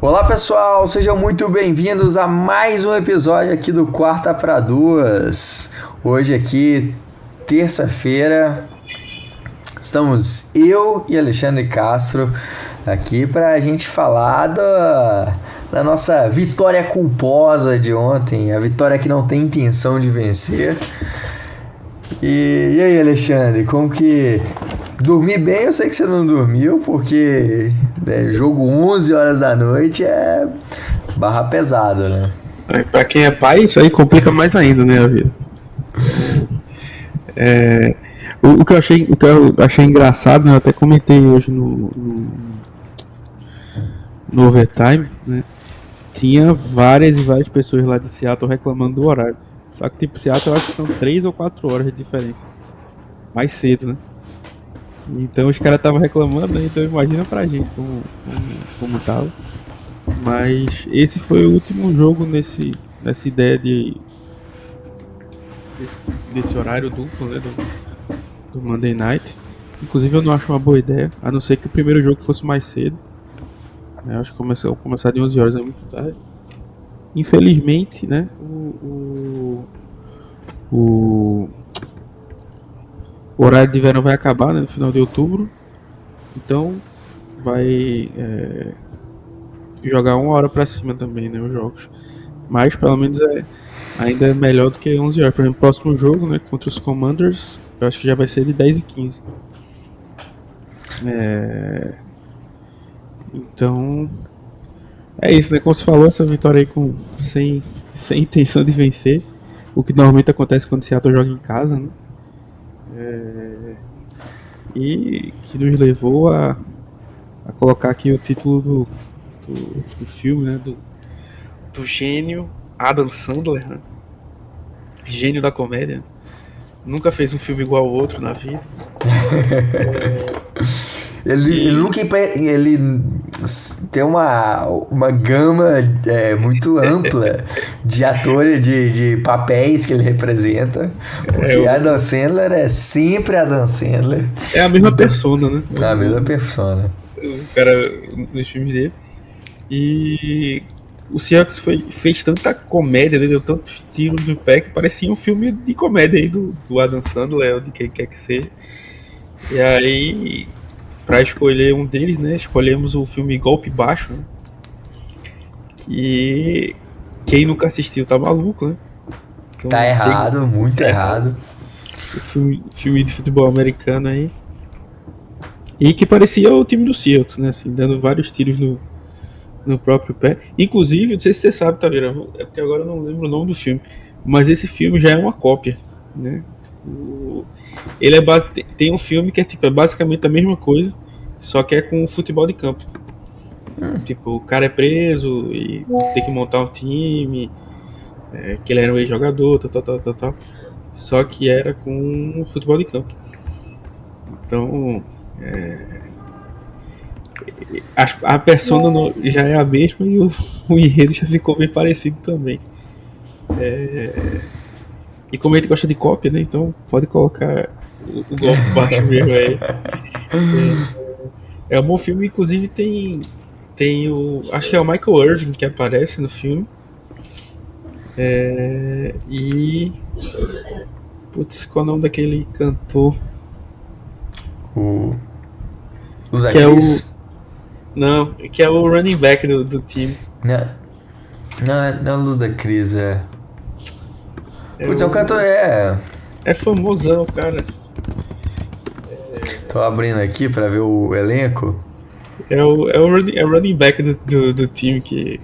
Olá pessoal, sejam muito bem-vindos a mais um episódio aqui do Quarta para Duas. Hoje aqui, terça-feira, estamos eu e Alexandre Castro aqui para a gente falar da nossa vitória culposa de ontem, a vitória que não tem intenção de vencer. E aí, Alexandre, como que... Dormi bem, eu sei que você não dormiu, porque jogo 11 horas da noite é barra pesada, né? Pra quem é pai, isso aí complica mais ainda, né, a vida. O que eu achei engraçado, né, eu até comentei hoje no Overtime, né, tinha várias e várias pessoas lá de Seattle reclamando do horário. Só que, tipo, Seattle eu acho que são 3 ou 4 horas de diferença. Mais cedo, né? Então os caras estavam reclamando, né? Então imagina pra gente como tava. Mas esse foi o último jogo nessa ideia desse horário duplo, né? Do Monday Night. Inclusive eu não acho uma boa ideia, a não ser que o primeiro jogo fosse mais cedo. Eu acho que começar de 11 horas é muito tarde. Infelizmente, né? O horário de verão vai acabar, né, no final de outubro. Então vai jogar 1 hora pra cima também, né, os jogos. Mas pelo menos ainda é melhor do que 11 horas. Por exemplo, o próximo jogo, né, contra os Commanders, eu acho que já vai ser de 10h15. Então é isso, né? Como você falou, essa vitória aí sem intenção de vencer. O que normalmente acontece quando o Seattle joga em casa, né? E que nos levou a colocar aqui o título do filme, né? Do gênio Adam Sandler, né? Gênio da comédia. Nunca fez um filme igual ao outro na vida. Ele nunca... Ele tem uma gama muito ampla de atores, de papéis que ele representa. Porque Adam Sandler é sempre Adam Sandler. É a mesma persona, né? É a mesma persona. O cara nos filmes dele. E o Seahawks fez tanta comédia, né? Deu tantos tiros do pé que parecia um filme de comédia aí do Adam Sandler ou de quem quer que seja. E aí, pra escolher um deles, né? Escolhemos o filme Golpe Baixo, né? Que quem nunca assistiu tá maluco, né? Então, tá errado, muito errado. Filme de futebol americano aí. E que parecia o time do Seahawks, né? Assim, dando vários tiros no próprio pé. Inclusive, não sei se você sabe, Taveira, é porque agora eu não lembro o nome do filme, mas esse filme já é uma cópia, né? Ele tem um filme que é basicamente a mesma coisa, só que é com futebol de campo. Tipo, o cara é preso e tem que montar um time, que ele era um ex-jogador, tal. Só que era com futebol de campo. Então, a persona já é a mesma e o enredo já ficou bem parecido também. E como a gente gosta de cópia, né? Então pode colocar o golpe baixo mesmo aí. É um bom filme, inclusive tem acho que é o Michael Irving que aparece no filme. E putz, qual é o nome daquele cantor? O que é não, que é o running back do time. Não é o Ludacris, Putz, é um cantor, É famosão, cara. Tô abrindo aqui pra ver o elenco. É o running back do time que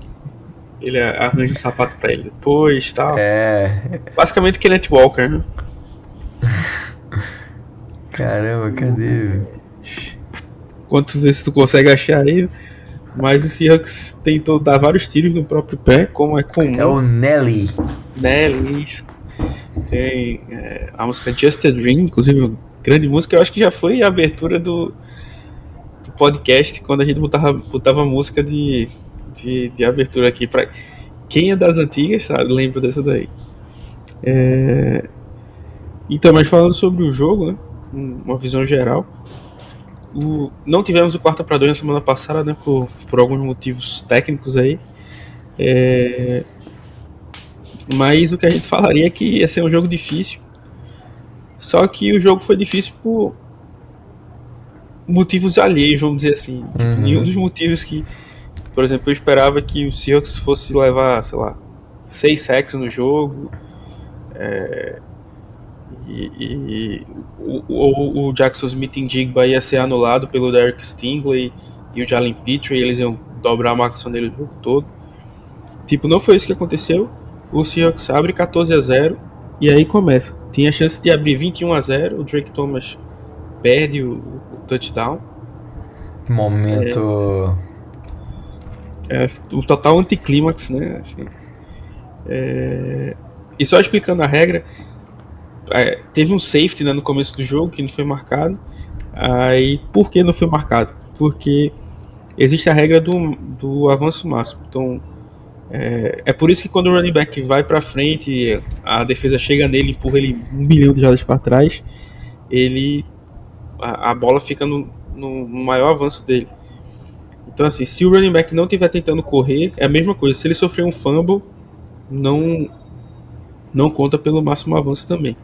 ele arranja um sapato pra ele depois e tal. Basicamente Kenneth Walker, né? Caramba, cadê? Quanto ver se tu consegue achar aí. Mas o Seahawks tentou dar vários tiros no próprio pé, como é comum. É o Nelly, isso. Tem a música Just a Dream, inclusive uma grande música. Eu acho que já foi a abertura do podcast, quando a gente botava música de abertura aqui. Pra quem é das antigas, sabe, lembra dessa daí. Então, mas falando sobre o jogo, né, uma visão geral, não tivemos o quarta para 2 na semana passada, né, por alguns motivos técnicos aí. Mas o que a gente falaria é que ia ser um jogo difícil. Só que o jogo foi difícil por motivos alheios, vamos dizer assim. Tipo, nenhum dos motivos que, por exemplo, eu esperava que o Seahawks fosse levar, sei lá, 6 sacks no jogo. O Jackson Smith-Njigba ia ser anulado pelo Derek Stingley e o Jalen Pitre, e eles iam dobrar a marcação dele o jogo todo. Tipo, não foi isso que aconteceu. O Seahawks abre 14-0 e aí começa. Tinha a chance de abrir 21-0. O Drake Thomas perde o touchdown. Momento. O total anticlímax, né? E só explicando a regra, teve um safety, né, no começo do jogo que não foi marcado. Aí, por que não foi marcado? Porque existe a regra do avanço máximo. Então, é por isso que quando o running back vai pra frente, a defesa chega nele, empurra ele 1 milhão de jardas para trás, a bola fica no maior avanço dele. Então, assim, se o running back não estiver tentando correr, é a mesma coisa. Se ele sofrer um fumble, não conta pelo máximo avanço também.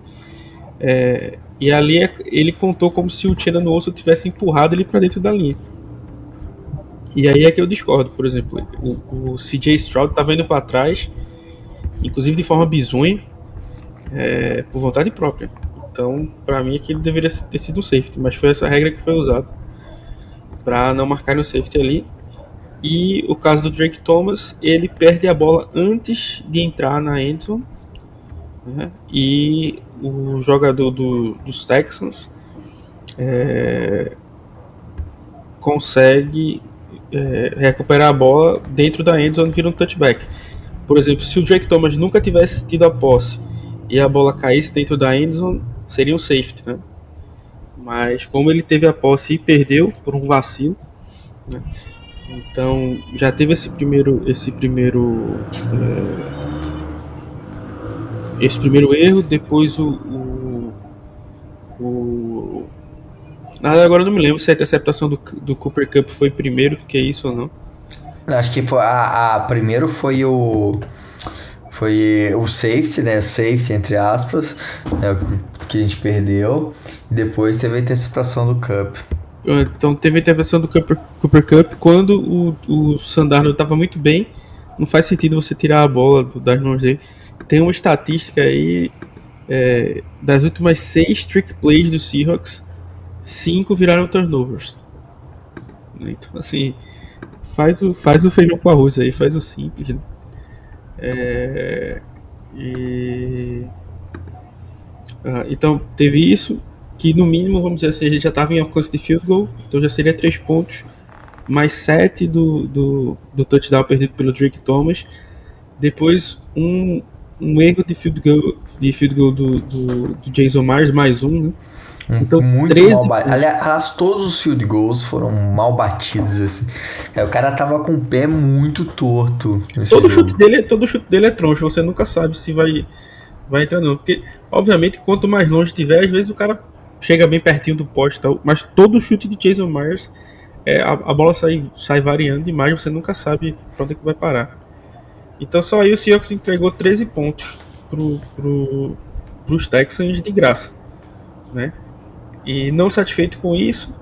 E ali ele contou como se o Uchenna Nwosu tivesse empurrado ele para dentro da linha. E aí é que eu discordo. Por exemplo, o CJ Stroud estava indo para trás, inclusive de forma bizonha, por vontade própria. Então, para mim, aquilo deveria ter sido um safety, mas foi essa regra que foi usada para não marcar no safety ali. E o caso do Drake Thomas, ele perde a bola antes de entrar na endzone, né? E o jogador dos Texans consegue recuperar a bola dentro da endzone, vira um touchback. Por exemplo, se o Drake Thomas nunca tivesse tido a posse e a bola caísse dentro da endzone, seria um safety, né? Mas como ele teve a posse e perdeu por um vacilo, né? Então já teve esse primeiro erro. Depois agora eu não me lembro se a interceptação do Cooper Kupp foi primeiro que isso ou não. Acho que foi primeiro foi o safety, né? Safety, entre aspas, né? O que a gente perdeu. E depois teve a interceptação do Kupp. Então teve a intervenção do Cooper Kupp quando o Sandarno estava muito bem. Não faz sentido você tirar a bola das mãos dele. Tem uma estatística aí, das últimas 6 trick plays do Seahawks, 5 viraram turnovers. Então, assim, faz o feijão com arroz aí, faz o simples, né? Então, teve isso, que no mínimo, vamos dizer assim, a gente já estava em alcance de field goal, então já seria 3 pontos, mais 7 do touchdown perdido pelo Drake Thomas. Depois, um erro de field goal do Jason Myers, mais um, né? Então, muito 13 mal batido. Aliás, todos os field goals foram mal batidos, assim. O cara tava com o pé muito torto. Todo chute dele é troncho, você nunca sabe se vai entrar não. Porque, obviamente, quanto mais longe estiver, às vezes o cara chega bem pertinho do poste e tal. Mas todo chute de Jason Myers, a bola sai variando demais, você nunca sabe pra onde é que vai parar. Então só aí o Seahawks entregou 13 pontos pros Texans de graça, né? E não satisfeito com isso,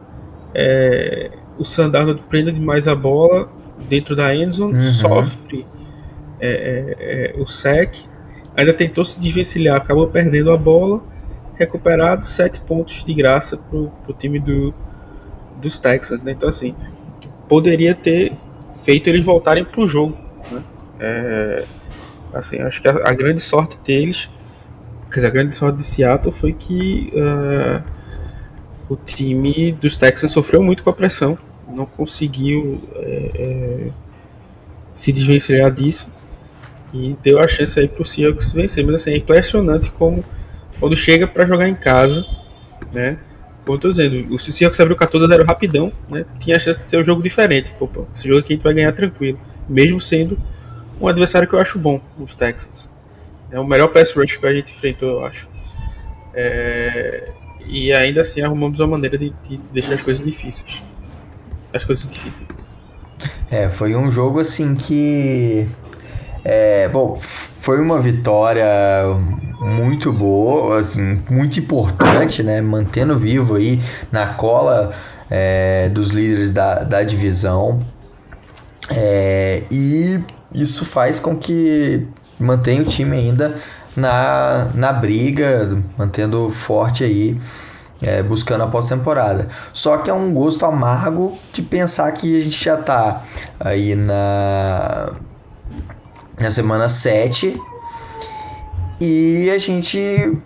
o Sandarno prende demais a bola dentro da endzone, sofre o sack, ainda tentou se desvencilhar, acabou perdendo a bola, recuperado, 7 pontos de graça pro time dos Texans, né? Então assim, poderia ter feito eles voltarem pro jogo, né? Assim, acho que a grande sorte deles, quer dizer, a grande sorte de Seattle foi que o time dos Texans sofreu muito com a pressão, não conseguiu se desvencilhar disso e deu a chance aí pro Seahawks vencer. Mas assim, é impressionante como quando chega para jogar em casa, né? Como eu tô dizendo, o Seahawks abriu 14-0 rapidão, né? Tinha a chance de ser um jogo diferente. Pô, esse jogo aqui a gente vai ganhar tranquilo, mesmo sendo um adversário que eu acho bom, os Texans. É o melhor pass rush que a gente enfrentou, eu acho. E ainda assim arrumamos uma maneira de deixar as coisas difíceis. As coisas difíceis. Foi um jogo assim que. Bom, foi uma vitória muito boa, assim, muito importante, né? Mantendo vivo aí na cola dos líderes da divisão. E isso faz com que mantenha o time ainda na briga, mantendo forte aí, buscando a pós-temporada. Só que é um gosto amargo de pensar que a gente já tá aí na semana 7 e a gente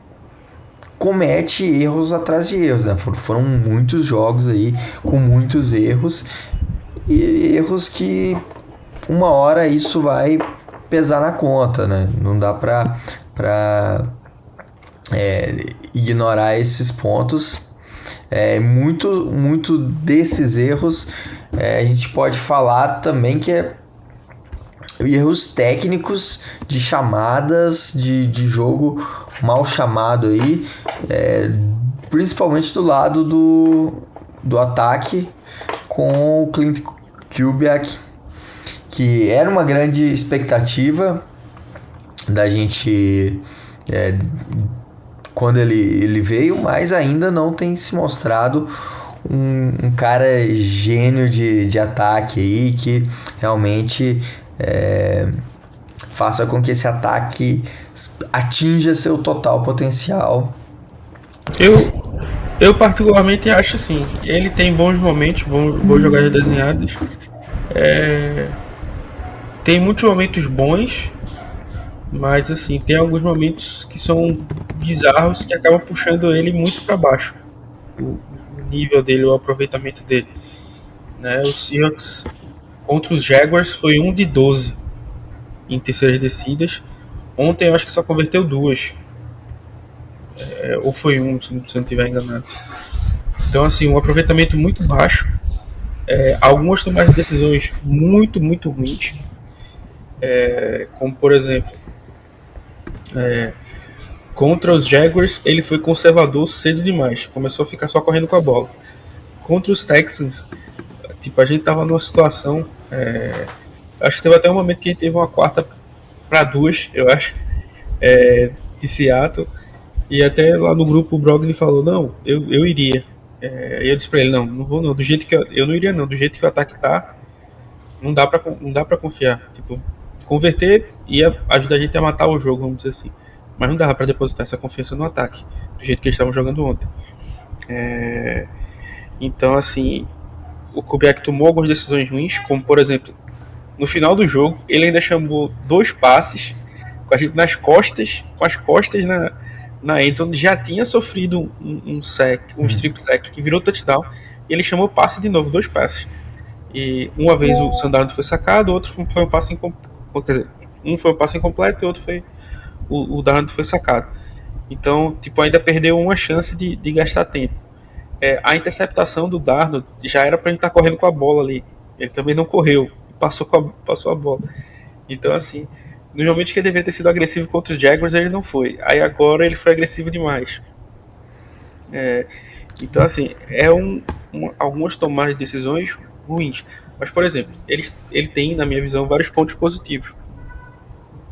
comete erros atrás de erros, né? Foram muitos jogos aí com muitos erros e erros que uma hora isso vai pesar na conta, né? Não dá pra ignorar esses pontos. Muito desses erros a gente pode falar também que erros técnicos de chamadas de jogo mal chamado aí, principalmente do lado do ataque com o Clint Kubiak, que era uma grande expectativa da gente quando ele veio, mas ainda não tem se mostrado um cara gênio de ataque aí, que realmente faça com que esse ataque atinja seu total potencial. Eu particularmente acho assim, ele tem bons momentos, boas jogadas desenhadas. Tem muitos momentos bons, mas assim, tem alguns momentos que são bizarros que acabam puxando ele muito para baixo. O nível dele, o aproveitamento dele. Né? O Seahawks contra os Jaguars foi 1 de 12 em terceiras descidas. Ontem eu acho que só converteu 2. Ou foi 1, se não estiver enganado. Então assim, um aproveitamento muito baixo. Algumas tomadas de decisões muito, muito ruins. Como por exemplo, contra os Jaguars ele foi conservador cedo demais, começou a ficar só correndo com a bola. Contra os Texans, tipo, a gente tava numa situação, acho que teve até um momento que a gente teve uma 4ª-2, eu acho, de Seattle, e até lá no grupo o Brogdon falou, não, eu iria. E eu disse pra ele, não vou não, do jeito que eu não iria não, do jeito que o ataque tá, não dá pra confiar. Tipo, converter ia ajudar a gente a matar o jogo, vamos dizer assim. Mas não dava pra depositar essa confiança no ataque, do jeito que eles estavam jogando ontem. Então, assim, o Kubiak tomou algumas decisões ruins, como por exemplo, no final do jogo, ele ainda chamou 2 passes com a gente nas costas, com as costas na endzone, já tinha sofrido um strip sack que virou touchdown, e ele chamou passe de novo, 2 passes. E uma vez o Sandarno foi sacado, outro foi um passe incompleto. Quer dizer, um foi um passe incompleto e outro foi o Darnold foi sacado. Então, tipo, ainda perdeu uma chance de gastar tempo. A interceptação do Darnold já era pra gente estar correndo com a bola ali. Ele também não correu, passou a bola. Então, assim, nos momentos que ele deveria ter sido agressivo contra os Jaguars, ele não foi. Aí agora ele foi agressivo demais. Então, assim, algumas tomadas de decisões ruins. Mas, por exemplo, ele tem, na minha visão, vários pontos positivos.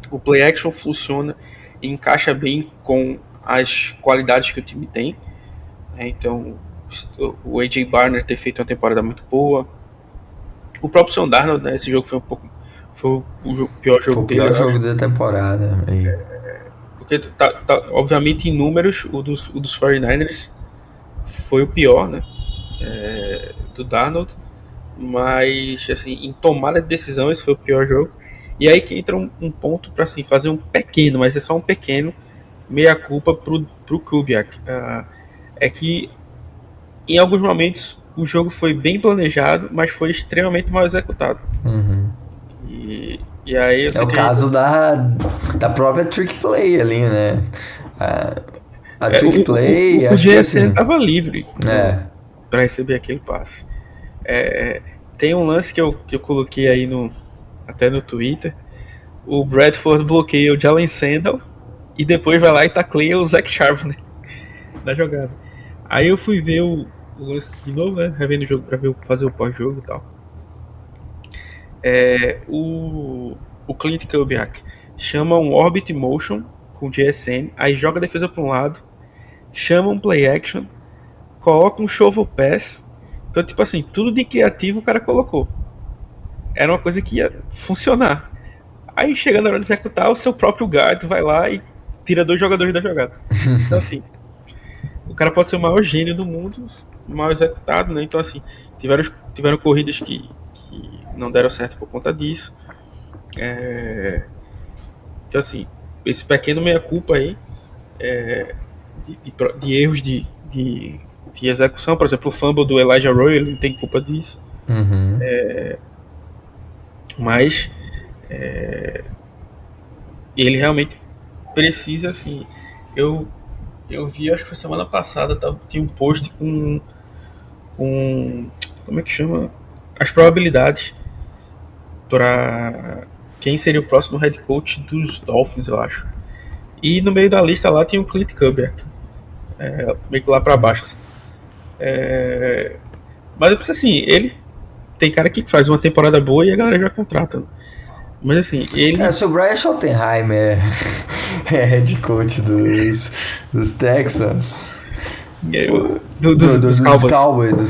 O play action funciona e encaixa bem com as qualidades que o time tem. Então, o AJ Barner ter feito uma temporada muito boa. O próprio Sam Darnold, né, esse jogo foi o pior jogo dele. Foi o pior jogo da temporada. Porque, obviamente, em números, o dos 49ers foi o pior, né, do Darnold. Mas, assim, em tomada de decisão, esse foi o pior jogo. E aí que entra um ponto para assim, fazer um pequeno, mas é só um pequeno meia-culpa pro Kubiak. É que em alguns momentos o jogo foi bem planejado, mas foi extremamente mal executado. Uhum. E aí o caso da própria trick play ali, né? A trick play. O GSN tava livre para receber aquele passe. Tem um lance que eu coloquei aí até no Twitter. O Bradford bloqueia o Jalen Sandal e depois vai lá e tacleia o Zach Charbonnet na jogada. Aí eu fui ver o lance de novo, né? Revendo o jogo pra fazer o pós-jogo e tal. O Clint Kubiak chama um Orbit Motion com GSN, aí joga a defesa pra um lado, chama um Play Action, coloca um Shovel Pass. Então, tipo assim, tudo de criativo o cara colocou. Era uma coisa que ia funcionar. Aí chega na hora de executar, o seu próprio guard vai lá e tira 2 jogadores da jogada. Então, assim, o cara pode ser o maior gênio do mundo, mal executado, né? Então, assim, tiveram corridas que não deram certo por conta disso. Então, assim, esse pequeno meia-culpa aí de erros de execução, por exemplo, o fumble do Elijah Roy, ele não tem culpa disso. Uhum. Mas ele realmente precisa, assim. Eu vi, acho que foi semana passada, tinha um post com como é que chama? As probabilidades para quem seria o próximo head coach dos Dolphins, eu acho. E no meio da lista lá tem o Clint Kubiak, meio que lá pra baixo, assim. Mas eu penso assim, ele tem cara que faz uma temporada boa e a galera já contrata, né? Mas assim, ele... Se o Brian Schottenheimer é head coach dos Texans, dos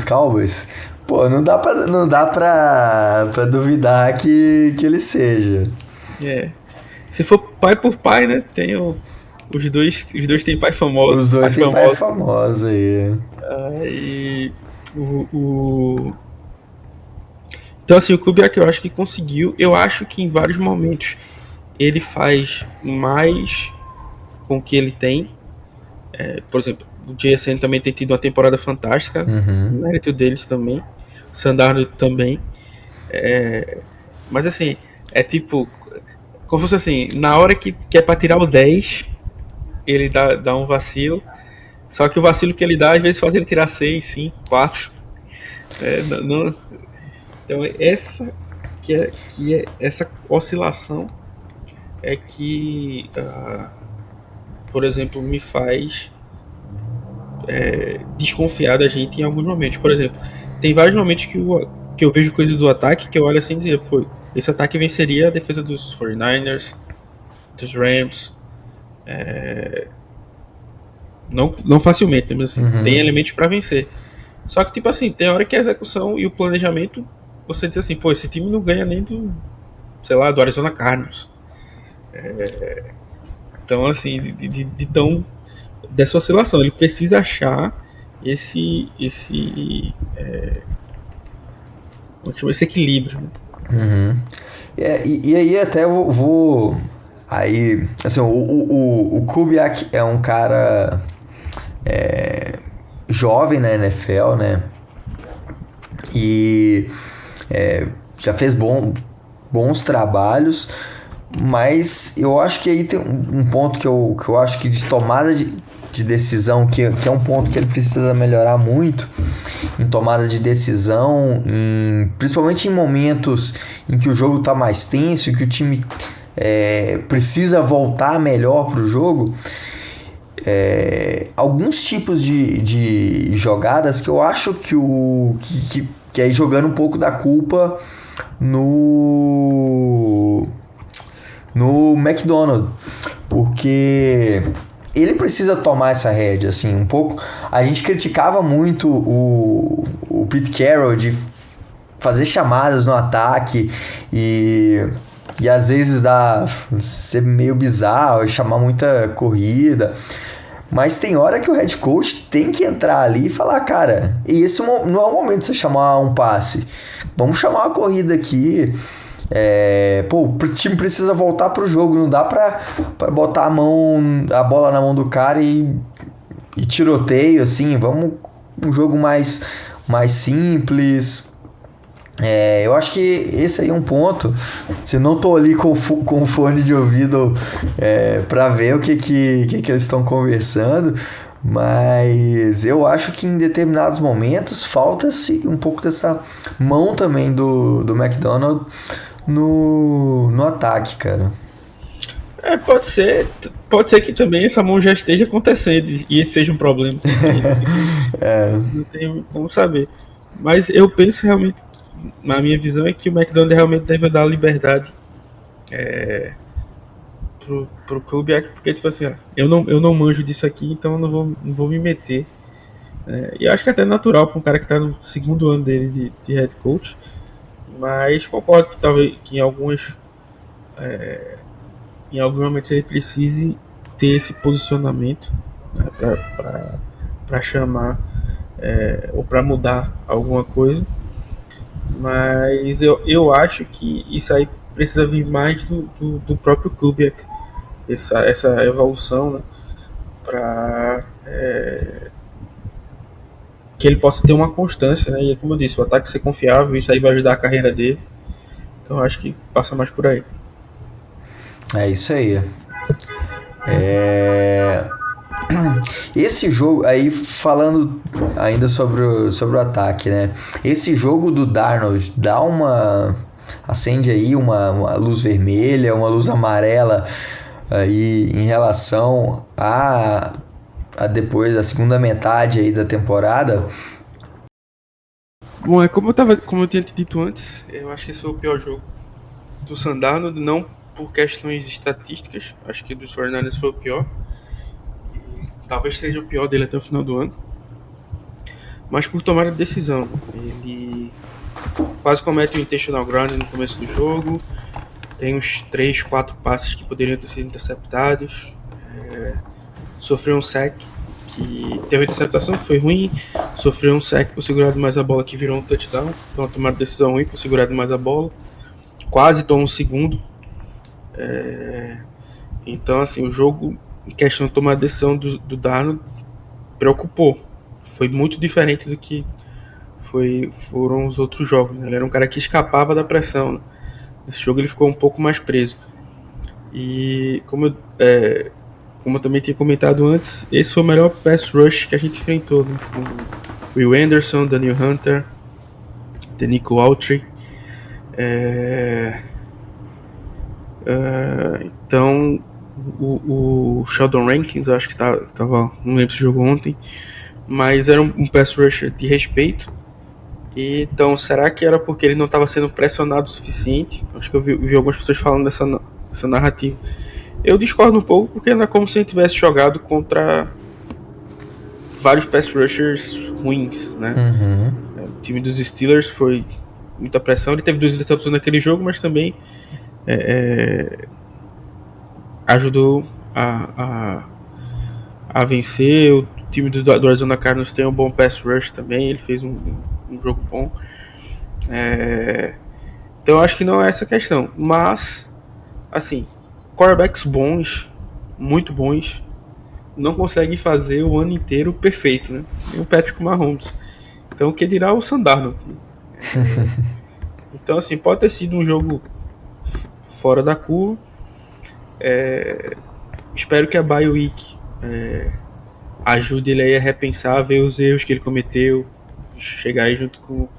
Cowboys, pô, não dá pra duvidar que ele seja. Se for pai por pai, né, tem os dois têm pai famoso. Os dois têm pai famoso aí. Então, assim, o Kubiak eu acho que conseguiu. Eu acho que em vários momentos ele faz mais com o que ele tem. Por exemplo, o JSN também tem tido uma temporada fantástica. Uhum. O mérito deles também. O Sandarno também. Mas, assim, é tipo... Como se fosse assim, na hora que é pra tirar o 10, ele dá um vacilo. Só que o vacilo que ele dá, às vezes, faz ele tirar 6, 5, 4. Não... Então essa oscilação é que, por exemplo, me faz desconfiar da gente em alguns momentos. Por exemplo, tem vários momentos que eu vejo coisas do ataque que eu olho assim e dizer, pô, esse ataque venceria a defesa dos 49ers, dos Rams, não facilmente, mas assim, tem elementos para vencer. Só que, tipo assim, tem hora que a execução e o planejamento, você diz assim, pô, esse time não ganha nem do, sei lá, do Arizona Cardinals. Então, assim, dessa oscilação, ele precisa achar esse equilíbrio. Uhum. E aí até eu vou aí, assim, o Kubiak é um cara jovem na NFL, né? E já fez bons trabalhos, mas eu acho que aí tem um ponto que eu acho que de tomada de decisão, que é um ponto que ele precisa melhorar muito em tomada de decisão, principalmente em momentos em que o jogo está mais tenso, que o time precisa voltar melhor para o jogo. Alguns tipos de jogadas que eu acho que aí jogando um pouco da culpa no McDonald, porque ele precisa tomar essa rédea, assim, um pouco. A gente criticava muito o Pete Carroll de fazer chamadas no ataque e às vezes ser meio bizarro, chamar muita corrida. Mas tem hora que o head coach tem que entrar ali e falar, cara, esse não é o momento de você chamar um passe. Vamos chamar uma corrida aqui. O time precisa voltar pro jogo. Não dá pra botar a bola na mão do cara e tiroteio, assim. Vamos um jogo mais simples. Eu acho que esse aí é um ponto. Se não tô ali com fone de ouvido pra ver o que eles estão conversando, mas eu acho que em determinados momentos falta-se um pouco dessa mão também do McDonald no ataque, cara. Pode ser. Pode ser que também essa mão já esteja acontecendo e esse seja um problema. Não tem como saber. Mas eu penso realmente, na minha visão, é que o McDonald realmente deve dar liberdade pro Kubiak, porque, tipo assim, eu não manjo disso aqui, então eu não vou me meter. E eu acho que é até natural para um cara que está no segundo ano dele de head coach, mas concordo que talvez que em alguns momentos ele precise ter esse posicionamento, né, para chamar ou para mudar alguma coisa. Mas eu acho que isso aí precisa vir mais do próprio Kubiak, essa evolução, né, para que ele possa ter uma constância, né? E como eu disse, o ataque ser confiável, isso aí vai ajudar a carreira dele. Então eu acho que passa mais por aí. É isso aí. Esse jogo aí, falando ainda sobre o ataque, né? Esse jogo do Darnold dá acende aí uma luz vermelha, uma luz amarela aí em relação a depois da segunda metade aí da temporada. Bom, como eu tinha te dito antes, eu acho que esse foi o pior jogo do Sam Darnold, não por questões estatísticas, acho que dos 49ers foi o pior. E talvez seja o pior dele até o final do ano. Mas por tomar a decisão. Ele quase comete um intentional ground no começo do jogo. Tem uns 3, 4 passes que poderiam ter sido interceptados. Sofreu um sack, que teve uma interceptação que foi ruim. Sofreu um sack por segurar demais a bola, que virou um touchdown. Então tomar decisão ruim por segurar demais a bola. Quase tomou um segundo. Então, assim, o jogo em questão de tomar a decisão do Darnold preocupou. Foi muito diferente do que foram os outros jogos, né? Ele era um cara que escapava da pressão, né? Nesse jogo ele ficou um pouco mais preso. E como eu também tinha comentado antes, esse foi o melhor pass rush que a gente enfrentou, né? Com Will Anderson, Daniel Hunter, Denico Autry. Então o Sheldon Rankins, eu acho que tava, não lembro se jogou ontem, mas era um pass rusher de respeito. E, então, será que era porque ele não estava sendo pressionado o suficiente? Acho que eu vi algumas pessoas falando dessa narrativa. Eu discordo um pouco, porque não é como se ele tivesse jogado contra vários pass rushers ruins, né? O time dos Steelers foi muita pressão. Ele teve 2 interceptações naquele jogo, mas também ajudou a vencer. O time do Arizona Cardinals tem um bom pass rush também. Ele fez um jogo bom. Então eu acho que não é essa a questão. Mas, assim, quarterbacks bons, muito bons, não conseguem fazer o ano inteiro perfeito, né? E o Patrick Mahomes. Então, o que dirá o Sam Darnold? Então, assim, pode ter sido um jogo fora da curva. Espero que a bye week ajude ele aí a repensar, a ver os erros que ele cometeu, chegar aí junto com o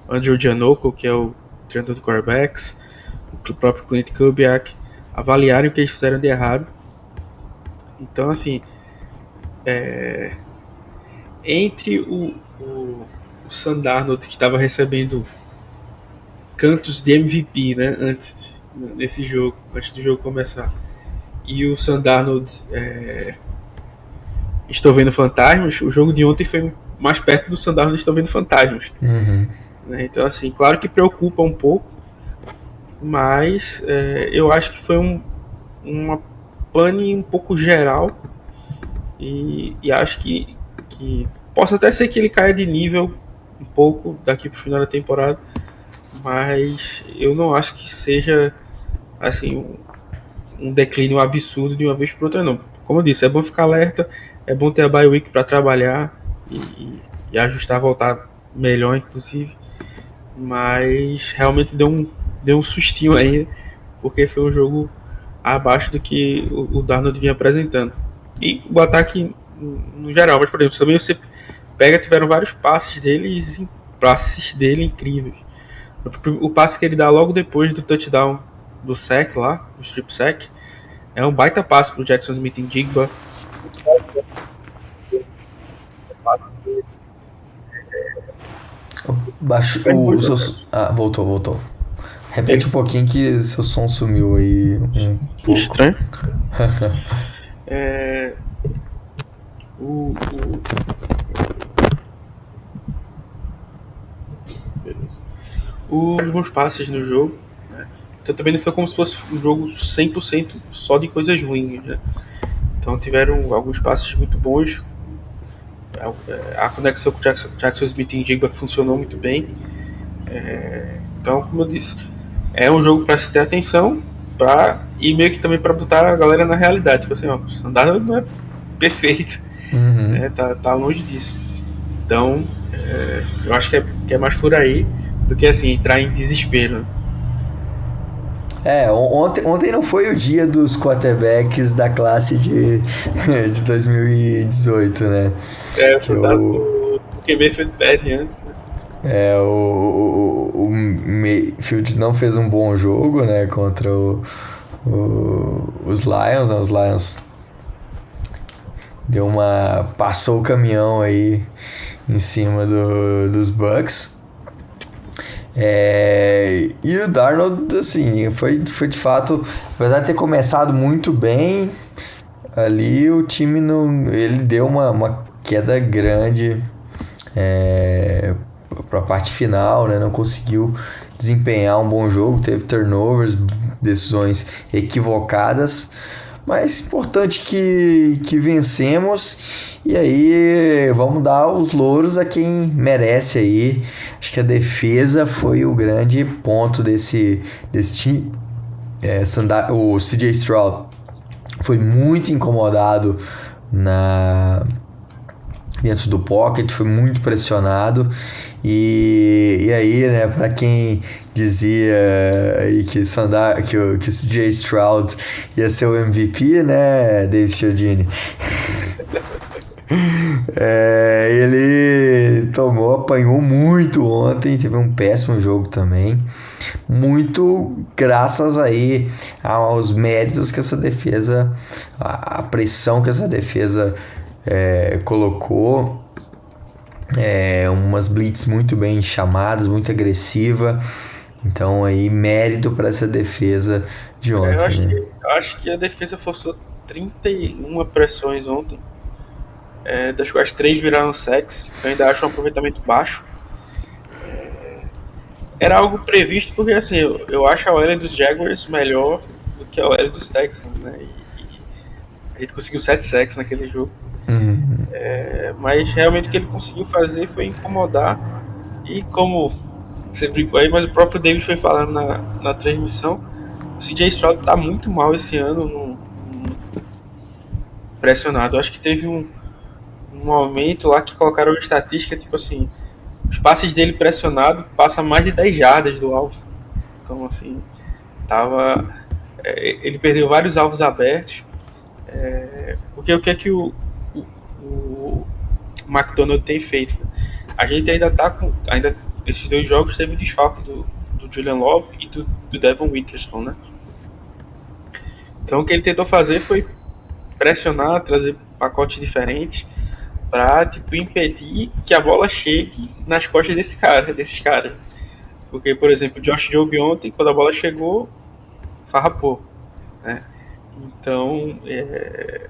Andrew Janocko, que é o treinador de quarterbacks, o próprio Clint Kubiak, avaliarem o que eles fizeram de errado. Então, assim, entre o Sam Darnold, que estava recebendo cantos de MVP, né, antes do jogo começar, e o Sam Darnold Estou Vendo Fantasmas, o jogo de ontem foi mais perto do Sam Darnold Estou Vendo Fantasmas. Então, assim, claro que preocupa um pouco, mas eu acho que foi uma pane um pouco geral, e acho que possa até ser que ele caia de nível um pouco daqui pro final da temporada, mas eu não acho que seja assim um declínio absurdo de uma vez para outra, não. Como eu disse, é bom ficar alerta, é bom ter a bye week para trabalhar e ajustar, voltar melhor, inclusive, mas realmente deu um sustinho aí, porque foi um jogo abaixo do que o Darnold vinha apresentando. E o ataque no geral, mas por exemplo, também você tiveram vários passes dele incríveis. O passe que ele dá logo depois do touchdown do sack lá, do strip sack, É um baita passe pro Jackson Smith-Njigba. Baixo, voltou. Repete um pouquinho que seu som sumiu aí um Que pouco. estranho. Beleza. Os bons passes no jogo, né? Então também não foi como se fosse um jogo 100% só de coisas ruins, né? Então tiveram alguns passes muito bons. A conexão com o Jackson Smith-Njigba funcionou muito bem. Então, como eu disse, é um jogo para se ter atenção e meio que também para botar a galera na realidade. Tipo assim, ó, o Sandaro não é perfeito, né? Tá longe disso. Então, eu acho que é mais por aí do que assim, entrar em desespero. Ontem não foi o dia dos quarterbacks da classe de 2018, né? O Sandaro, o QB foi pede antes, né? O Mayfield não fez um bom jogo, né, contra os Lions. Os Lions passou o caminhão aí em cima dos Bucks. E o Darnold, assim, foi de fato, apesar de ter começado muito bem, ali o time ele deu uma queda grande para a parte final, né? Não conseguiu desempenhar um bom jogo, teve turnovers, decisões equivocadas, mas importante que vencemos, e aí vamos dar os louros a quem merece aí. Acho que a defesa foi o grande ponto desse time. O CJ Stroud foi muito incomodado dentro do pocket, foi muito pressionado, e aí, né, para quem dizia aí que o CJ Stroud ia ser o MVP, né, David Chiodini? Ele apanhou muito ontem, teve um péssimo jogo também, muito graças aí aos méritos que essa defesa, a pressão que essa defesa colocou, umas blitz muito bem chamadas, muito agressiva. Então aí mérito para essa defesa de ontem. Eu acho que a defesa forçou 31 pressões ontem, das quais 3 viraram sacks. Eu ainda acho um aproveitamento baixo. Era algo previsto, porque assim, eu acho a OL dos Jaguars melhor do que a OL dos Texans, né? E a gente conseguiu 7 sacks naquele jogo. Mas realmente o que ele conseguiu fazer foi incomodar. E como você brincou aí, mas o próprio Davis foi falando na transmissão, o CJ Stroud tá muito mal esse ano no pressionado. Eu acho que teve um momento lá que colocaram uma estatística, tipo assim, os passes dele pressionado passa mais de 10 jardas do alvo. Então, assim, ele perdeu vários alvos abertos. Porque o que é que o McDonald tem feito? A gente ainda tá com. Esses 2 jogos teve o desfalque do Julian Love e do Devon Witherspoon, né? Então o que ele tentou fazer foi pressionar, trazer pacotes diferentes pra, tipo, impedir que a bola chegue nas costas desses caras. Porque, por exemplo, o Josh Jobe ontem, quando a bola chegou, farrapou, né? Então,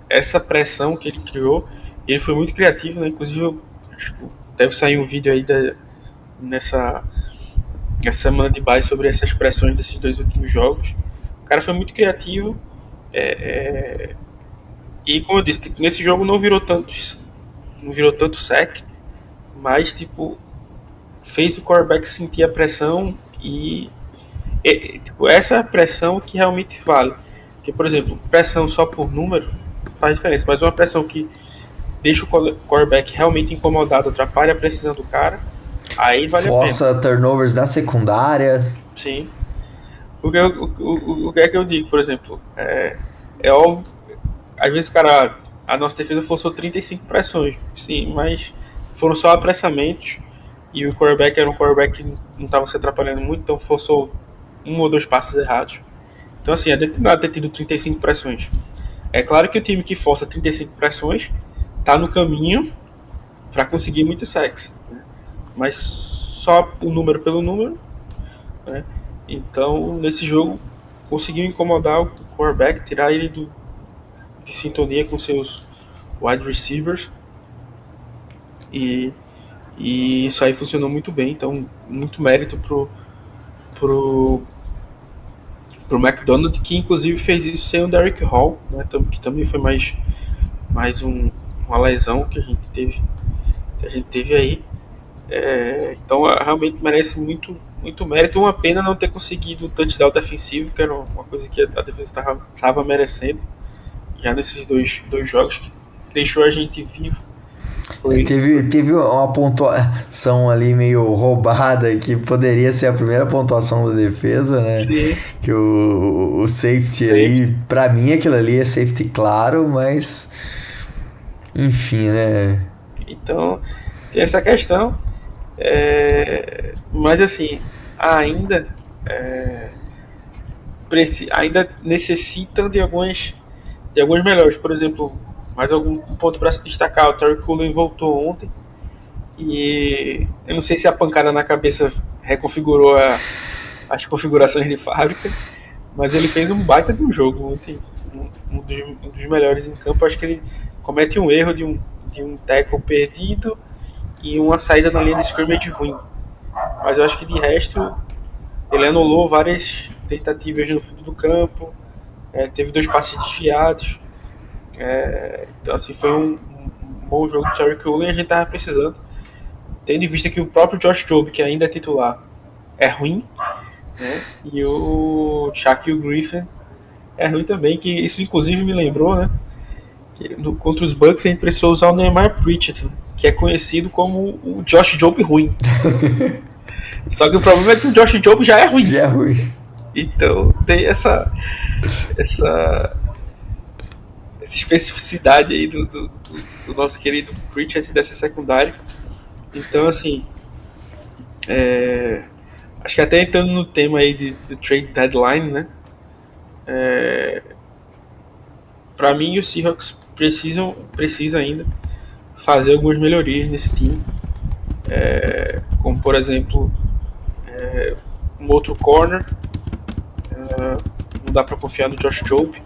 essa pressão que ele criou, ele foi muito criativo, né? Inclusive, deve sair um vídeo aí nessa semana de bye sobre essas pressões desses 2 últimos jogos. O cara foi muito criativo, e como eu disse, tipo, nesse jogo não virou tanto sec, mas tipo fez o quarterback sentir a pressão e tipo, essa pressão que realmente vale. Porque, por exemplo, pressão só por número faz diferença, mas uma pressão que deixa o quarterback realmente incomodado, atrapalha a precisão do cara, aí vale a pena. Força turnovers na secundária. Sim. Porque o que é que eu digo, por exemplo, é óbvio, às vezes a nossa defesa forçou 35 pressões, sim, mas foram só apressamentos e o quarterback era um quarterback que não estava se atrapalhando muito, então forçou 1 ou 2 passes errados. Então, assim, é determinado ter tido 35 pressões. É claro que o time que força 35 pressões tá no caminho para conseguir muitos sacks, né? Mas só o número pelo número, né? Então, nesse jogo, conseguiu incomodar o quarterback, tirar ele de sintonia com seus wide receivers, e, e isso aí funcionou muito bem. Então, muito mérito pro, pro McDonald, que inclusive fez isso sem o Derrick Hall, né? Que também foi mais uma lesão que a gente teve aí. Então realmente merece muito mérito. Uma pena não ter conseguido o touchdown defensivo, que era uma coisa que a defesa estava merecendo já nesses dois jogos, que deixou a gente vivo. Teve uma pontuação ali meio roubada que poderia ser a primeira pontuação da defesa, né? Sim. Que o safety aí, pra mim aquilo ali é safety claro, mas enfim, né? Então tem essa questão, mas assim, ainda ainda necessitam de algumas melhores. Por exemplo, mais algum ponto para se destacar: o Terry Cullen voltou ontem, e eu não sei se a pancada na cabeça reconfigurou as configurações de fábrica, mas ele fez um baita de um jogo ontem, um dos melhores em campo. Acho que ele comete um erro de um tackle perdido e uma saída na linha de scrimmage ruim, mas eu acho que de resto ele anulou várias tentativas no fundo do campo, teve 2 passes desviados. Então assim, foi um bom jogo do Terry Cullen, e a gente tava precisando, tendo em vista que o próprio Josh Jobe, que ainda é titular, é ruim, né? E o Shaquille Griffin é ruim também, que isso inclusive me lembrou, né? Que contra os Bucks a gente precisou usar o Nehemiah Pritchett, né? Que é conhecido como o Josh Jobe ruim. Só que o problema é que o Josh Jobe já é ruim. Já é ruim. Então tem essa especificidade aí do nosso querido Pritchett, dessa secundária. Então, assim, acho que até entrando no tema aí do trade deadline, né? Para mim, o Seahawks precisa ainda fazer algumas melhorias nesse time, como por exemplo um outro corner. Não dá para confiar no Josh Jobe,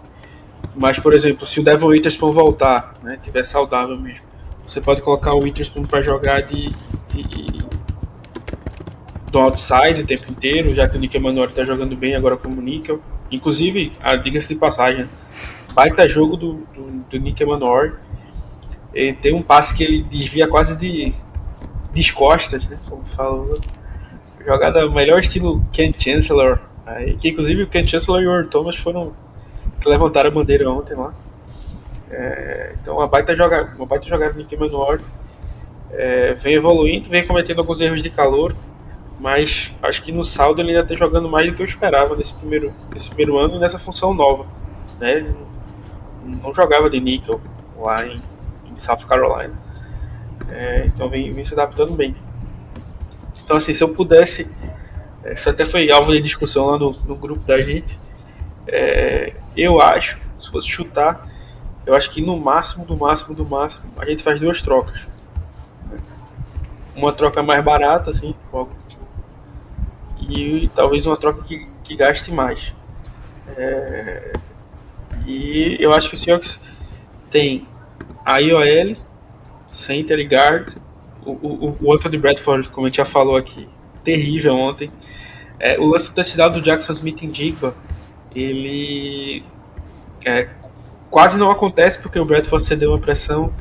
mas por exemplo, se o Devon Witherspoon voltar, né, tiver saudável mesmo, você pode colocar o Witherspoon para jogar do outside o tempo inteiro, já que o Nick Emanuel está jogando bem agora como nickel. Inclusive, diga-se de passagem, baita jogo do Nick Emanuel. Ele tem um passe que ele desvia quase de costas, né, como falou. Jogada melhor estilo Ken Chancellor, que inclusive o Ken Chancellor e o Earl Thomas foram que levantaram a bandeira ontem lá. Então uma baita jogada do Nick Emanuel. Vem evoluindo, vem cometendo alguns erros de calor, mas acho que no saldo ele ainda está jogando mais do que eu esperava nesse primeiro ano, nessa função nova, né? Ele não jogava de nickel lá em South Carolina, então vem se adaptando bem. Então assim, se eu pudesse, isso até foi alvo de discussão lá no grupo da gente, eu acho, se fosse chutar, eu acho que no máximo a gente faz 2 trocas. Uma troca mais barata, assim, e talvez uma troca que gaste mais. E eu acho que o Seahawks tem a IOL, center e guard. O Anthony Bradford, como a gente já falou aqui, terrível ontem. O lance do touchdown do Jackson Smith-Njigba, ele quase não acontece porque o Bradford cedeu uma pressão.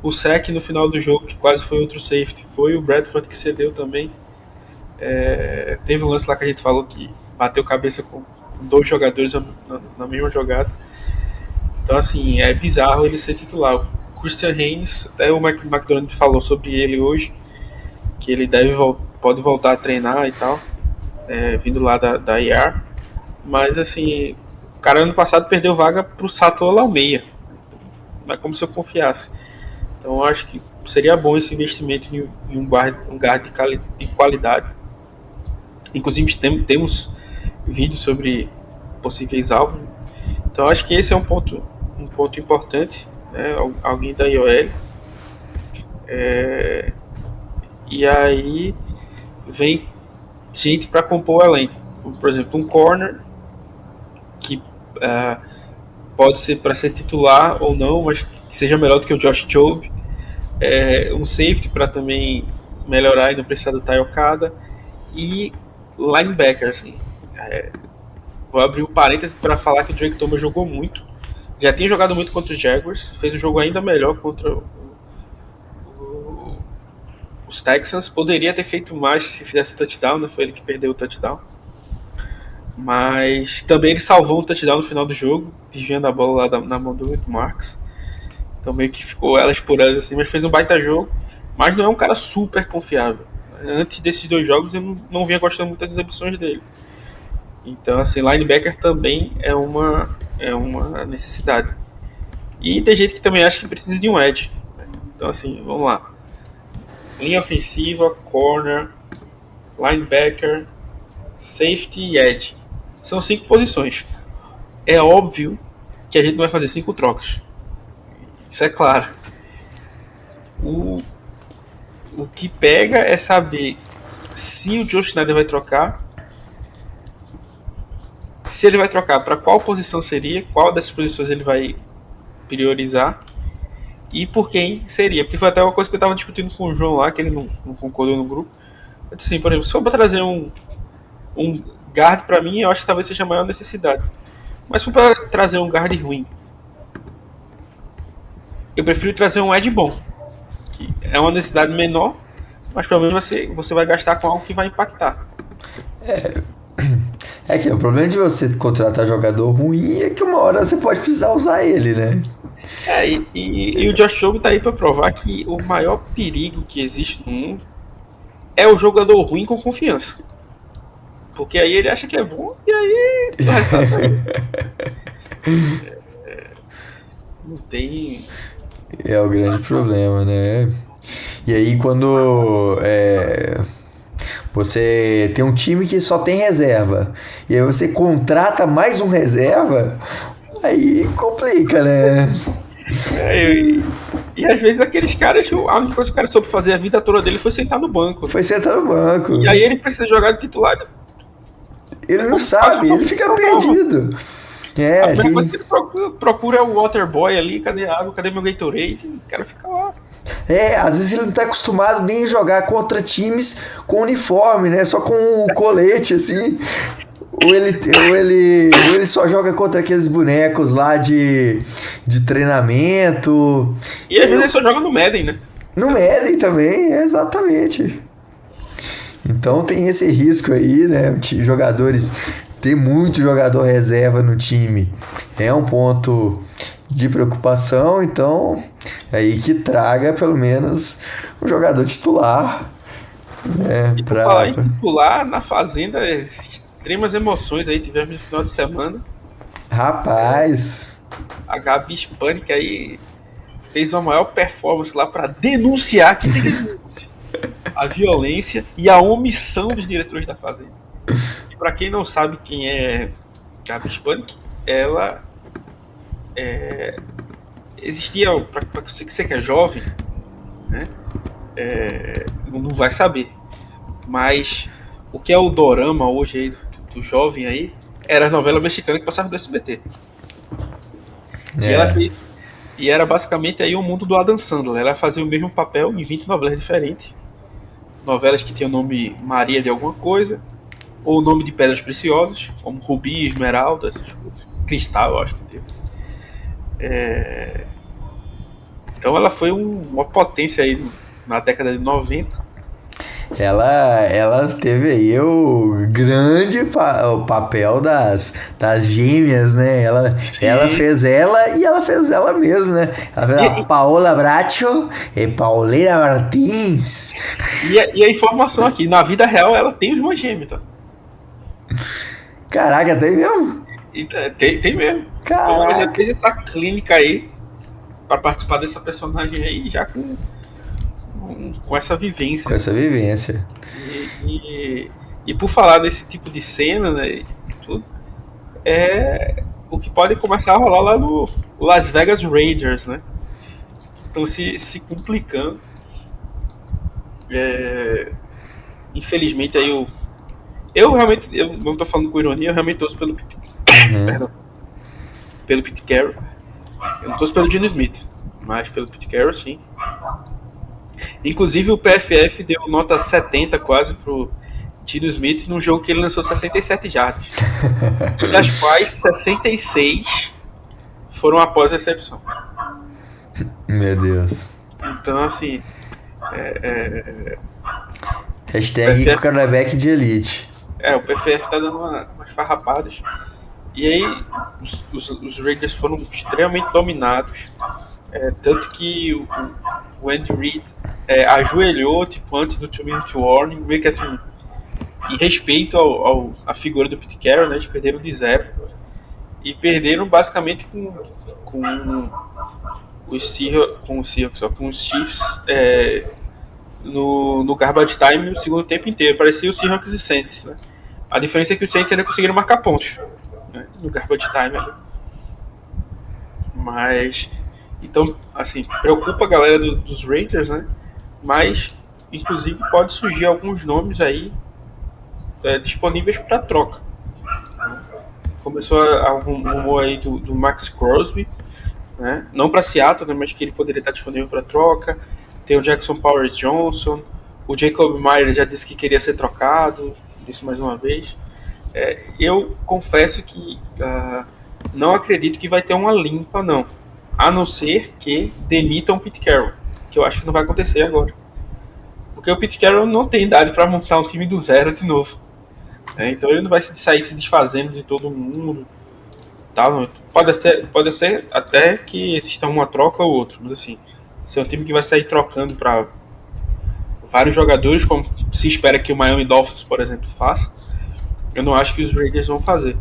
O sec no final do jogo, que quase foi outro safety, foi o Bradford que cedeu também. Teve um lance lá que a gente falou que bateu cabeça com 2 jogadores na mesma jogada. Então assim, é bizarro ele ser titular. O Christian Haynes, até o McDonald falou sobre ele hoje, que ele pode voltar a treinar e tal, vindo lá da IR. Mas assim, o cara ano passado perdeu vaga pro Sato Lameia. Não é como se eu confiasse. Então eu acho que seria bom esse investimento em um guard de qualidade. Inclusive temos vídeos possíveis alvos. Então acho que esse é um ponto importante, né? Alguém da IOL. E aí vem gente para compor o elenco. Como, por exemplo, um corner que pode ser para ser titular ou não, mas que seja melhor do que o Josh Jobe. Um safety para também melhorar e não precisar do Tai Okada. E linebacker, assim. Vou abrir um parênteses para falar que o Drake Thomas jogou muito. Já tinha jogado muito contra os Jaguars, fez um jogo ainda melhor contra os Texans. Poderia ter feito mais se fizesse o touchdown, né? Foi ele que perdeu o touchdown. Mas também ele salvou um touchdown no final do jogo, desviando a bola lá na mão do Marks. Então meio que ficou elas por elas assim, mas fez um baita jogo. Mas não é um cara super confiável. Antes desses 2 jogos eu não vinha gostando muito das exibições dele. Então assim, linebacker também é uma necessidade. E tem gente que também acha que precisa de um edge. Então assim, vamos lá. Linha ofensiva, corner, linebacker, safety e edge. São 5 posições. É óbvio que a gente não vai fazer 5 trocas. Isso é claro. O que pega é saber se o Josh Schneider vai trocar, se ele vai trocar, para qual posição seria, qual dessas posições ele vai priorizar e por quem seria. Porque foi até uma coisa que eu estava discutindo com o João lá, que ele não concordou no grupo. Eu disse assim, por exemplo, se for para trazer um guard, para mim, eu acho que talvez seja a maior necessidade. Mas se for para trazer um guard ruim, eu prefiro trazer um edge bom, que é uma necessidade menor, mas pelo menos você vai gastar com algo que vai impactar. É que o problema de você contratar jogador ruim é que uma hora você pode precisar usar ele, né? E o Josh Jobe tá aí pra provar que o maior perigo que existe no mundo é o jogador ruim com confiança. Porque aí ele acha que é bom e aí o resultado tá aí. Não tem... É o grande problema, né? E aí quando você tem um time que só tem reserva e aí você contrata mais um reserva, aí complica, né? E às vezes aqueles caras, a única coisa que o cara soube fazer a vida toda dele foi sentar no banco. Foi sentar no banco. E aí ele precisa jogar de titular. Ele não sabe, ele fica perdido. A primeira coisa que ele procura é o water boy ali, cadê a água, cadê meu Gatorade? O cara fica lá. Às vezes ele não tá acostumado nem a jogar contra times com uniforme, né? Só com o colete, assim. Ou ele só joga contra aqueles bonecos lá de treinamento. E às vezes ele só joga no Madden, né? No Madden também, exatamente. Então tem esse risco aí, né? Jogadores... Ter muito jogador reserva no time é um ponto de preocupação, então aí que traga pelo menos um jogador titular. E por falar em titular, na Fazenda, extremas emoções aí tivemos no final de semana. Rapaz! A Gabi Hispânica aí fez a maior performance lá para denunciar que tem denúncia. A violência e a omissão dos diretores da Fazenda. Pra quem não sabe quem é Gabi Hispanic, ela existia, pra você que é jovem, né, não vai saber, mas o que é o dorama hoje aí, do jovem aí, era a novela mexicana que passava do SBT. E ela fez, e era basicamente aí o mundo do Adam Sandler. Ela fazia o mesmo papel em 20 novelas diferentes, novelas que tinham o nome Maria de alguma coisa, ou o nome de pedras preciosas, como rubi, esmeralda, essas coisas. Cristal, eu acho que teve. Então ela foi uma potência aí na década de 90. Ela teve aí o grande o papel das gêmeas, né? Ela fez ela e ela fez ela mesma, né? Ela fez a Paola Bracho e Paulina Martins. E a informação aqui, na vida real ela tem irmã gêmea, tá? Caraca, tem mesmo? Tem mesmo. Caraca. Então ela já fez essa clínica aí pra participar dessa personagem aí já com essa vivência. Com essa vivência. E por falar desse tipo de cena, né, e tudo, é o que pode começar a rolar lá no Las Vegas Raiders, né? Estão se complicando. Infelizmente aí eu realmente, eu não tô falando com ironia, eu realmente torço pelo Uhum. perdão, pelo Pete Carroll. Eu não torço pelo Geno Smith, mas pelo Pete Carroll sim. Inclusive o PFF deu nota 70 quase pro Geno Smith num jogo que ele lançou 67 jardas, das quais 66 foram após a recepção. Meu Deus. Então assim, Hashtag PFF, quarterback de elite. o PFF tá dando umas farrapadas. E aí os Raiders foram extremamente dominados. Tanto que o Andy Reid ajoelhou tipo, antes do 2-minute warning, meio que assim, em respeito à figura do Pete Carroll, né, eles perderam de 0. E perderam basicamente com com os Chiefs no garbage time o segundo tempo inteiro. Parecia o Seahawks e Saints, né? A diferença é que os Saints ainda conseguiram marcar pontos, né, no garbage time ali. Mas então, assim, preocupa a galera dos Raiders, né? Mas, inclusive, pode surgir alguns nomes aí disponíveis para troca. Começou um rumor aí do Max Crosby, né? Não para Seattle, né? Mas que ele poderia estar disponível para troca. Tem o Jackson Powers Johnson. O Jacob Myers já disse que queria ser trocado. Disse mais uma vez. Eu confesso que não acredito que vai ter uma limpa, não. A não ser que demitam o Pete Carroll, que eu acho que não vai acontecer agora. Porque o Pete Carroll não tem idade para montar um time do zero de novo. Então ele não vai sair se desfazendo de todo mundo. Tal. Pode ser até que exista uma troca ou outra, mas assim, se é um time que vai sair trocando para vários jogadores, como se espera que o Miami Dolphins, por exemplo, faça, eu não acho que os Raiders vão fazer.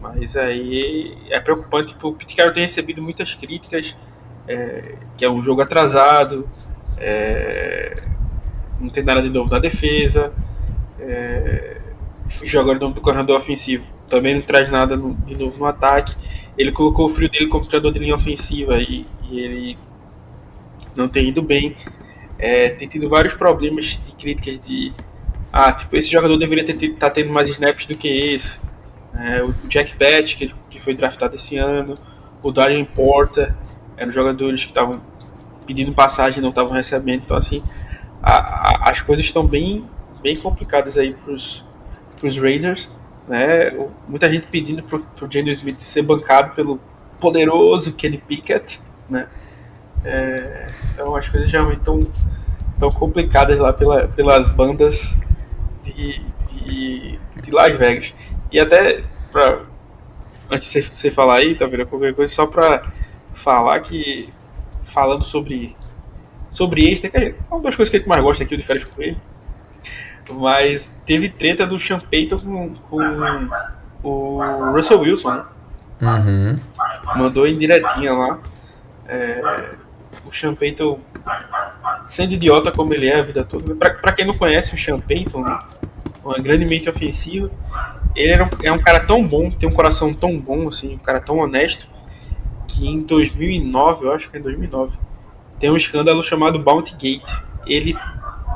Mas aí é preocupante, tipo, o Pete Carroll tem recebido muitas críticas, que é um jogo atrasado, não tem nada de novo na defesa, fugiu agora o nome do coordenador ofensivo, também não traz nada de novo no ataque. Ele colocou o frio dele como treinador de linha ofensiva e ele não tem ido bem. Tem tido vários problemas de críticas de tipo, esse jogador deveria estar tendo mais snaps do que esse. O Jack Batch, que foi draftado esse ano, o Darian Porter, eram jogadores que estavam pedindo passagem e não estavam recebendo. Então, assim, as coisas estão bem, bem complicadas aí para os Raiders. Né? Muita gente pedindo para o Geno Smith ser bancado pelo poderoso Kenny Pickett. Né? Então, as coisas realmente estão complicadas lá pelas bandas de Las Vegas. E até, antes de você falar aí, tá vendo, qualquer coisa, só pra falar que, falando sobre isso, né, que é uma das coisas que a gente mais gosta aqui, o de férias com ele, mas teve treta do Sean Payton com o Russell Wilson, né? Uhum. Mandou em diretinha lá. O Sean Payton, sendo idiota como ele é a vida toda, pra quem não conhece o Sean Payton, né, uma grande mente ofensiva, ele é um cara tão bom, tem um coração tão bom, assim, um cara tão honesto, que em 2009, eu acho que é em 2009, tem um escândalo chamado Bounty Gate. Ele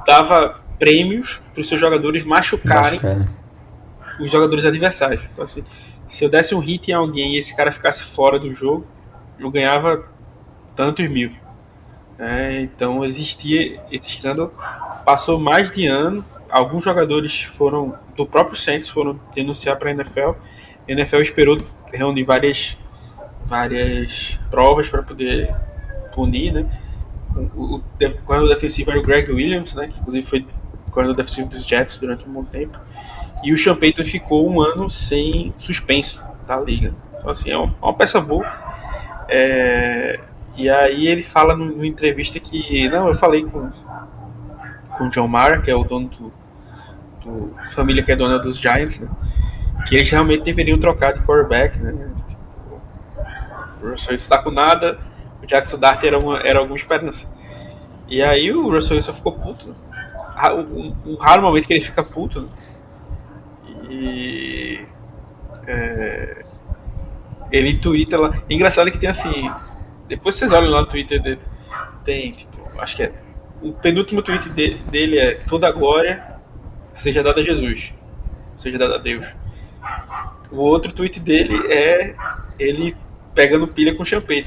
dava prêmios para os seus jogadores machucarem os jogadores adversários. Então, assim, se eu desse um hit em alguém e esse cara ficasse fora do jogo, eu ganhava tantos mil. Então existia esse escândalo. Passou mais de ano. Alguns jogadores do próprio Saints foram denunciar para a NFL. A NFL esperou reunir várias provas para poder punir, né? O coordenador defensivo era o Greg Williams, né? Que inclusive foi coordenador defensivo dos Jets durante um bom tempo. E o Sean Payton ficou um ano sem suspenso da liga. Então, assim, é uma peça boa. E aí ele fala numa entrevista que... Não, eu falei com o John Mara, que é o dono do família que é dona dos Giants, né? Que eles realmente deveriam trocar de quarterback, né? Tipo, o Russell Wilson tá com nada, o Jackson Dart era alguma esperança. E aí o Russell Wilson ficou puto. Um raro momento que ele fica puto, né? Ele twitta lá. É engraçado que tem assim. Depois vocês olham lá no Twitter dele. Tem, tipo, acho que é. O penúltimo tweet dele é: toda a glória seja dada a Jesus, seja dada a Deus. O outro tweet dele é ele pegando pilha com champanhe.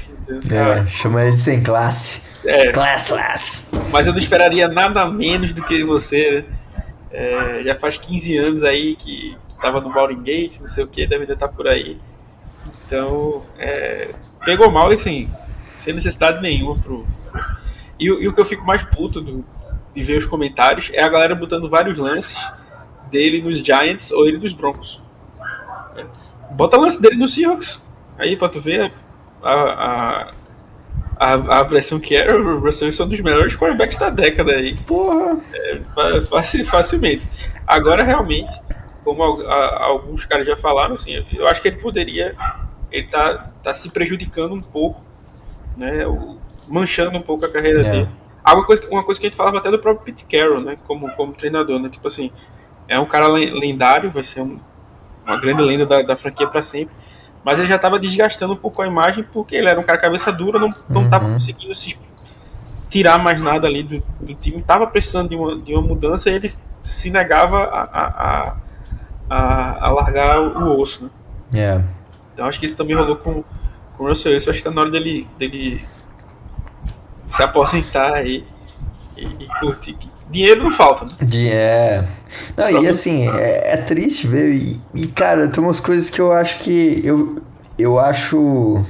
Chama ele de sem classe. É, Classless. mas eu não esperaria nada menos do que você, né? Já faz 15 anos aí que tava no Baldwin Gate, não sei o que, deve estar por aí. Então, pegou mal, assim, sem necessidade nenhuma. E o que eu fico mais puto de ver os comentários é a galera botando vários lances dele nos Giants ou ele nos Broncos. Bota o lance dele no Seahawks, aí pra tu ver a pressão que era. O Russell Wilson é um dos melhores quarterbacks da década aí. Porra. Facilmente. Agora, realmente, como alguns caras já falaram, assim, eu acho que ele poderia. Ele tá se prejudicando um pouco, né? Manchando um pouco a carreira dele. Uma coisa que a gente falava até do próprio Pete Carroll, né? Como treinador, né? Tipo assim, é um cara lendário, vai ser uma grande lenda da franquia para sempre. Mas ele já estava desgastando um pouco a imagem porque ele era um cara cabeça dura, não estava conseguindo se tirar mais nada ali do time, estava precisando de uma mudança e ele se negava a largar o osso, né? Então acho que isso também rolou com o Russell Wilson. Acho que está na hora dele se aposentar aí e curtir. Dinheiro não falta, né? Não, e assim, é triste ver. E, cara, tem umas coisas que eu acho que. Eu acho.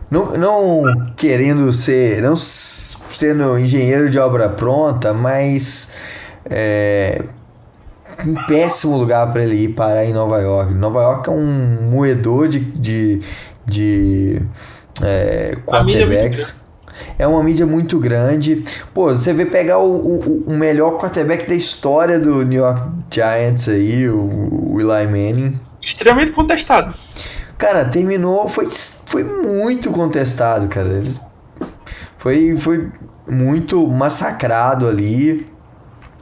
Não querendo ser. Não sendo engenheiro de obra pronta, mas. Um péssimo lugar para ele ir parar em Nova York. Nova York é um moedor de quarterbacks. É uma mídia muito grande. Pô, você vê pegar o melhor quarterback da história do New York Giants aí, o Eli Manning. Extremamente contestado. Cara, terminou, foi muito contestado, cara. Foi muito massacrado ali.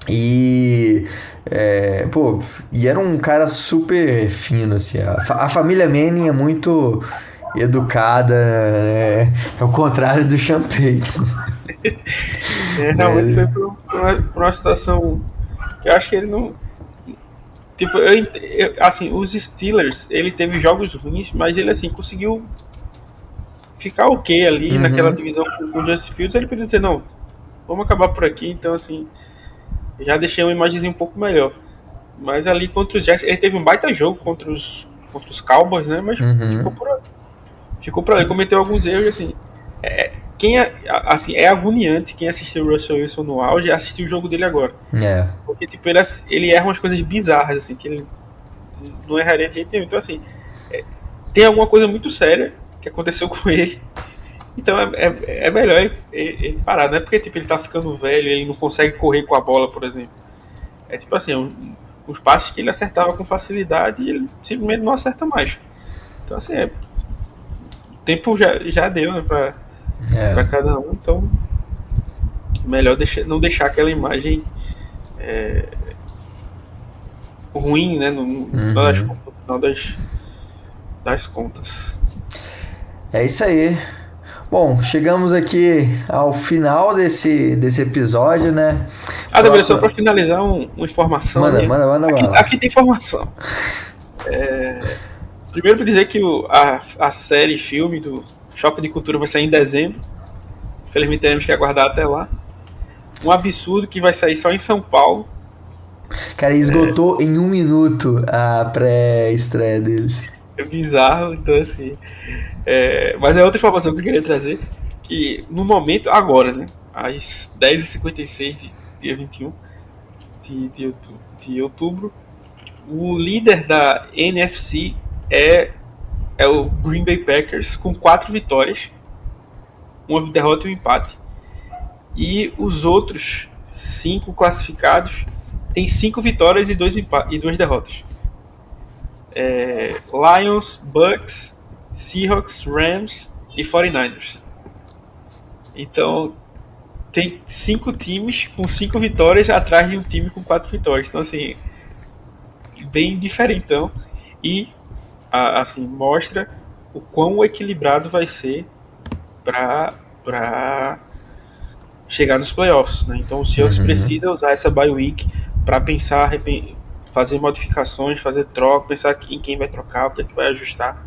E era um cara super fino, assim. A família Manning é muito educada, né? É o contrário do Champagne. Realmente foi por uma situação que eu acho que ele não. Tipo, assim, os Steelers, ele teve jogos ruins, mas ele, assim, conseguiu ficar ok ali naquela divisão com o Justin Fields. Ele podia dizer, não, vamos acabar por aqui. Então, assim, já deixei uma imagenzinha um pouco melhor. Mas ali contra os Jets, ele teve um baita jogo contra os Cowboys, né? Mas ficou por ali, cometeu alguns erros, assim. É agoniante quem assistiu o Russell Wilson no auge e assistiu o jogo dele agora. Porque, tipo, ele erra umas coisas bizarras, assim, que ele não erraria de jeito nenhum. Então, assim, tem alguma coisa muito séria que aconteceu com ele. Então, é melhor ele parar. Não é porque, tipo, ele tá ficando velho e ele não consegue correr com a bola, por exemplo. É, tipo assim, uns passes que ele acertava com facilidade e ele simplesmente não acerta mais. Então, assim, o tempo já deu, né, pra cada um. Então, melhor não deixar aquela imagem ruim, né, no final das contas. É isso aí. Bom, chegamos aqui ao final desse episódio, né? Deveria só para finalizar uma informação. Manda aqui tem informação. Primeiro para dizer que a série filme do Choque de Cultura vai sair em dezembro. Infelizmente teremos que aguardar até lá. Um absurdo que vai sair só em São Paulo. Cara, esgotou em 1 minuto a pré-estreia deles. É bizarro, então assim. Mas é outra informação que eu queria trazer. Que no momento, agora, né? Às 10h56 de dia 21 de outubro, o líder da NFC é o Green Bay Packers, com 4 vitórias, uma derrota e um empate. E os outros 5 classificados têm 5 vitórias e 2 derrotas. Lions, Bucks, Seahawks, Rams e 49ers. Então, tem 5 times com 5 vitórias atrás de um time com 4 vitórias. Então, assim, bem diferentão. E assim, mostra o quão equilibrado vai ser para chegar nos playoffs, né? Então o Seahawks precisa usar essa bye week para pensar, fazer modificações, fazer troca, pensar em quem vai trocar, o que é que vai ajustar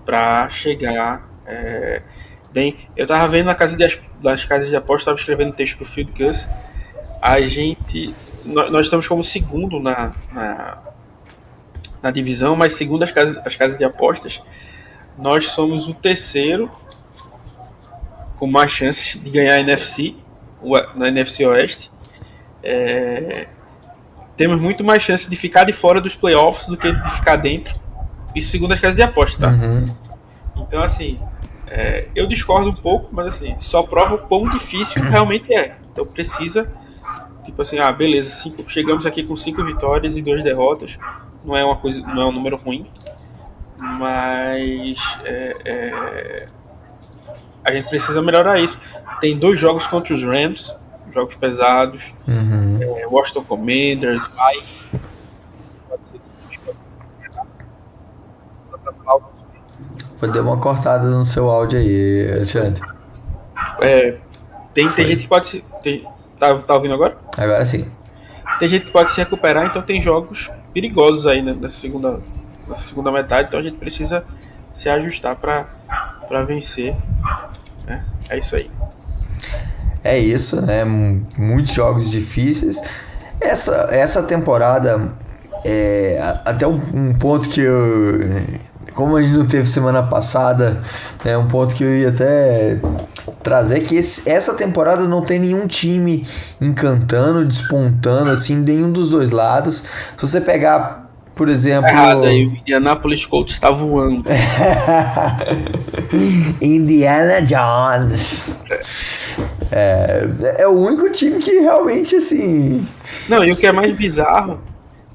para chegar bem. Eu tava vendo das casas de apostas, estava escrevendo texto pro Field Gus. Nós estamos como segundo na divisão, mas segundo as casas de apostas, nós somos o terceiro com mais chances de ganhar a NFC, na NFC Oeste. Temos muito mais chances de ficar de fora dos playoffs do que de ficar dentro. Isso segundo as casas de apostas, tá? Então, assim, eu discordo um pouco, mas assim, só prova o quão difícil realmente é. Então precisa, tipo assim, beleza, chegamos aqui com 5 vitórias e 2 derrotas. Não é um número ruim, mas a gente precisa melhorar isso. Tem 2 jogos contra os Rams, jogos pesados, Washington Commanders, Vou dar uma cortada no seu áudio aí, Alexandre. Tem gente que pode se... Tá ouvindo agora? Agora sim. Tem gente que pode se recuperar, então tem jogos perigosos aí, né, nessa segunda metade, então a gente precisa se ajustar para vencer. Né? É isso aí. É isso, né? Muitos jogos difíceis. Essa temporada até um ponto que como a gente não teve semana passada, um ponto que eu ia até trazer que essa temporada não tem nenhum time encantando, despontando, assim, nenhum dos dois lados. Se você pegar, por exemplo... Errado aí, o Indianapolis Colts está voando. Indiana Jones. É o único time que realmente, assim... Não, e o que é mais bizarro,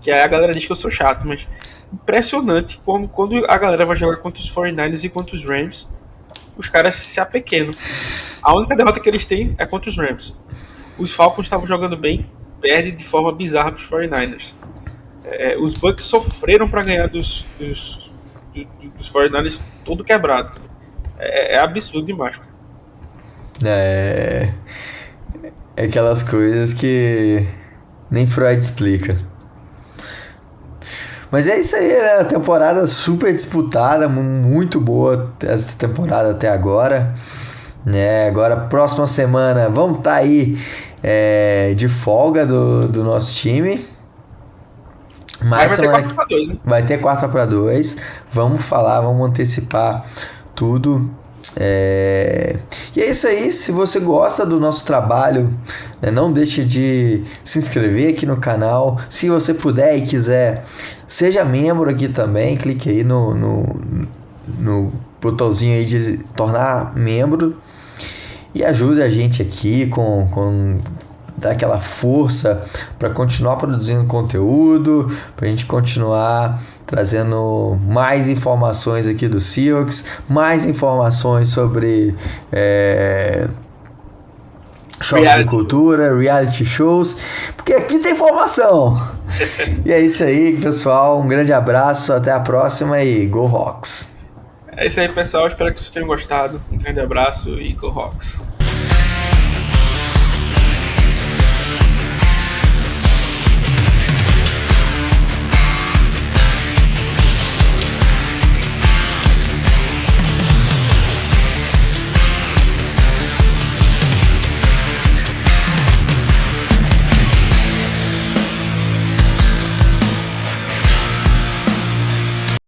que aí a galera diz que eu sou chato, mas impressionante como quando a galera vai jogar contra os 49ers e contra os Rams, os caras se apequenam. A única derrota que eles têm é contra os Rams. Os Falcons estavam jogando bem, perde de forma bizarra para os 49ers. Os Bucks sofreram para ganhar dos 49ers todo quebrado. É absurdo demais. É aquelas coisas que nem Freud explica. Mas é isso aí, né? A temporada super disputada, muito boa essa temporada até agora. Agora, próxima semana, vamos estar aí de folga do nosso time. Mas vai ter 4-2, né? Vai ter 4-2. Vamos antecipar tudo. E é isso aí. Se você gosta do nosso trabalho, não deixe de se inscrever aqui no canal. Se você puder e quiser, seja membro aqui também. Clique aí no botãozinho aí de tornar membro e ajude a gente aqui com dar aquela força para continuar produzindo conteúdo, para a gente continuar trazendo mais informações aqui do Seahawks, mais informações sobre choque de cultura, reality shows, porque aqui tem informação. E é isso aí, pessoal. Um grande abraço, até a próxima e Go Hawks! É isso aí, pessoal. Espero que vocês tenham gostado. Um grande abraço e Go Hawks!